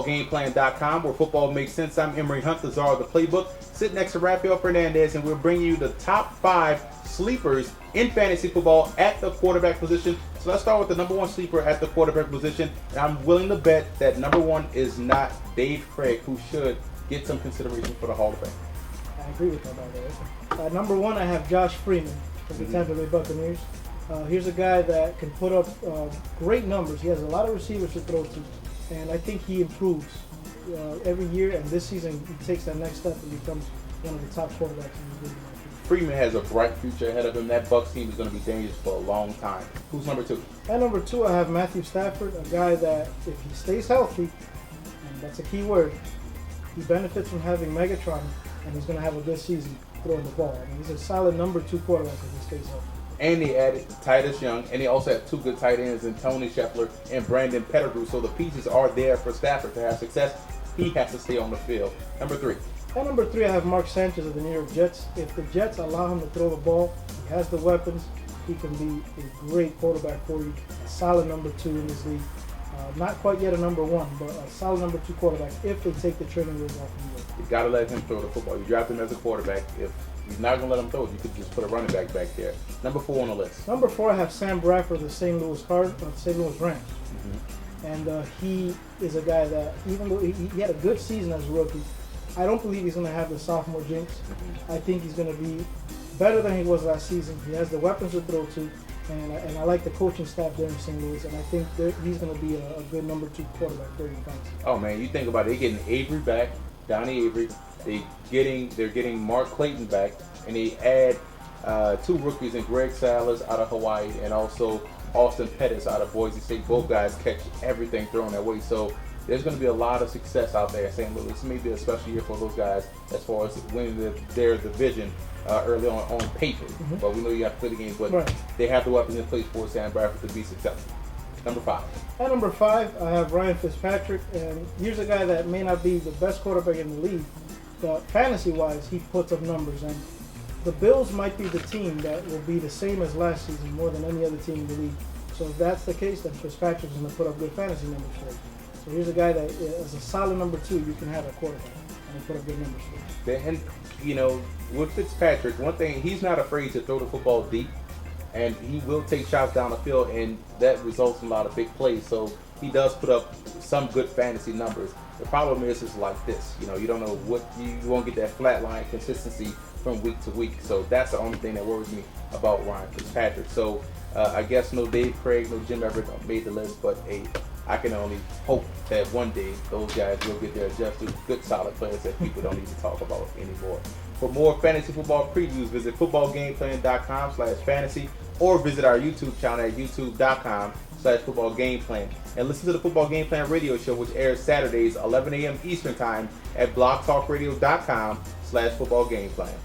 footballgameplan.com, where football makes sense. I'm Emory Hunt, the czar of the playbook. Sit next to Rafael Fernandez, and we're bringing you the top 5 sleepers in fantasy football at the quarterback position. So let's start with the number 1 sleeper at the quarterback position. And I'm willing to bet that number 1 is not Dave Craig, who should get some consideration for the Hall of Fame. I agree with that, by the way. Number 1, I have Josh Freeman from the Tampa Bay Buccaneers. Here's a guy that can put up great numbers. He has a lot of receivers to throw to, and I think he improves every year. And this season, he takes that next step and becomes one of the top quarterbacks in the league. Freeman has a bright future ahead of him. That Bucs team is going to be dangerous for a long time. Who's number 2? At number 2, I have Matthew Stafford, a guy that, if he stays healthy, and that's a key word, he benefits from having Megatron, and he's going to have a good season throwing the ball. I mean, he's a solid number 2 quarterback if he stays healthy. And they added Titus Young, and they also have 2 good tight ends in Tony Scheffler and Brandon Pettigrew. So the pieces are there for Stafford to have success. He has to stay on the field. Number 3. At number 3, I have Mark Sanchez of the New York Jets. If the Jets allow him to throw the ball, he has the weapons. He can be a great quarterback for you. A solid number 2 in this league. Not quite yet a number 1, but a solid number 2 quarterback if they take the training wheels off of you. You got to let him throw the football. You draft him as a quarterback. If he's not going to let him throw it, you could just put a running back there. Number 4 on the list. Number 4, I have Sam Bradford of the St. Louis Rams. And he is a guy that, even though he had a good season as a rookie, I don't believe he's going to have the sophomore jinx. I think he's going to be better than he was last season. He has the weapons to throw to, and I like the coaching staff there in St. Louis, and I think he's going to be a good number 2 quarterback for you. Oh man, you think about it, they're getting Avery back, Donnie Avery. They're getting Mark Clayton back, and they add 2 rookies in Greg Salas out of Hawaii and also Austin Pettis out of Boise State. Both guys catch everything thrown their way. So there's going to be a lot of success out there in St. Louis. This may be a special year for those guys as far as winning their division early on paper. But we know you have to play the game, but they have the weapons in place for Sam Bradford to be successful. Number 5. At number 5, I have Ryan Fitzpatrick, and here's a guy that may not be the best quarterback in the league, but fantasy-wise, he puts up numbers. And the Bills might be the team that will be the same as last season, more than any other team in the league. So if that's the case, then Fitzpatrick is going to put up good fantasy numbers for you. So here's a guy that is a solid number 2. You can have a quarterback and put up good numbers for you. And, you know, with Fitzpatrick, one thing, he's not afraid to throw the football deep, and he will take shots down the field, and that results in a lot of big plays. So he does put up some good fantasy numbers. The problem is it's like this. You know, you don't know what you won't get that flat line consistency from week to week. So that's the only thing that worries me about Ryan Fitzpatrick. So I guess no Dave Craig, no Jim Everett made the list, but I can only hope that one day those guys will get their adjusted, good, solid players that people don't even talk about anymore. For more fantasy football previews, visit footballgameplan.com/fantasy or visit our YouTube channel at youtube.com/footballgameplan. And listen to the Football Game Plan radio show, which airs Saturdays, 11 a.m. Eastern Time at blogtalkradio.com/footballgameplan.